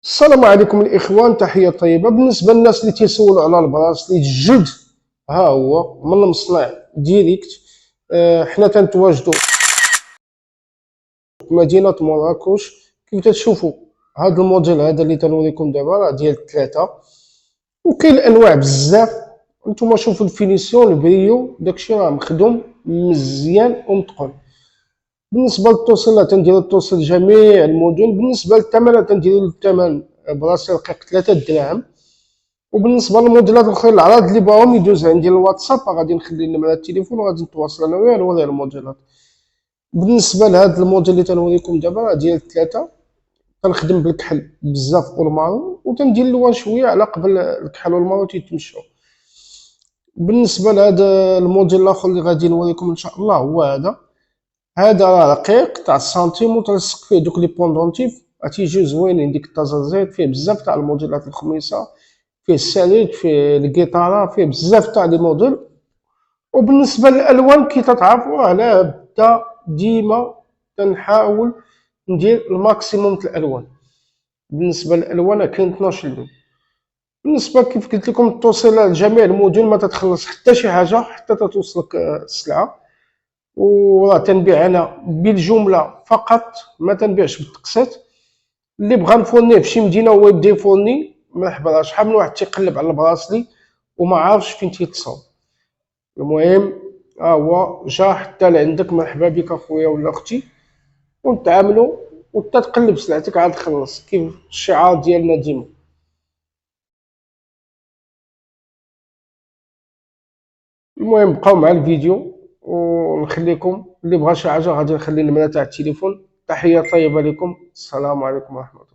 السلام عليكم الإخوان، تحية طيبة. بالنسبة للناس اللي تيسولوا على البراسليت الجد، ها هو من المصنع ديريكت. حنا تنتواجدوا في مدينة مراكش. كيف تشوفوا هذا الموديل هذا اللي تنوريكم دابا راه ديال 3، وكاين الأنواع بزاف. نتوما شوفوا الفينيسيون، البريو، داكشي راه مخدوم مزيان ومتقن. بالنسبة للتوصيل تنديرو التوصيل جميع المدن. بالنسبة للثمن تنديرو الثمن براسي رقيق 3 دراهم. وبالنسبه للموديلات الاخرين العراض اللي بغاهم يدوز عندي الواتساب، غادي نخلي نمرة التليفون وغادي نتواصل انا وياه نوريه الموديلات. بالنسبه لهذا الموديل اللي تنوريكم دابا راه ديال 3، تنخدم بالكحل بزاف والمارو، وتندير الالوان شويه على قبل الكحل والمارو تيتمشوا. بالنسبه لهذا الموديل الاخر اللي غادي نوريكم ان شاء الله هو هذا راه رقيق تاع السنتيم، وتلصق فيه دوك لي بوندونتيف غتيجيو زوينين. ديك التزازيت فيه بزاف تاع الموديلات الخميسه، فيه الساليت، فيه الجيتارا، فيه بزاف تاع لي موديل. وبالنسبه للالوان كي تتعرفوا انا بدا ديما تنحاول ندير الماكسيموم تاع الالوان. بالنسبه للالوان كاين 12 لون. بالنسبه كيف قلت لكم التوصيل لجميع المدن، ما تتخلص حتى شي حاجه حتى تتوصلك السلعه. وراه تنبيع انا بالجمله فقط، ما تنبيعش بالتقسيط. اللي بغى نفورنيه في شي مدينه هو يبدا يفورني مرحبا. راه شحال من واحد تيقلب على البراسلي وما عارفش فين تيتصاوب. المهم ها هو جا حتى لعندك، مرحبا بك اخويا ولا اختي، ونتعاملوا وانت تقلب سلعتك عاد تخلص كيف الشعار ديالنا ديما. المهم بقاو مع الفيديو ونخليكم، اللي بغى شي حاجه غادي نخلي النمره تاع التليفون. تحيه طيبه لكم، السلام عليكم ورحمه الله.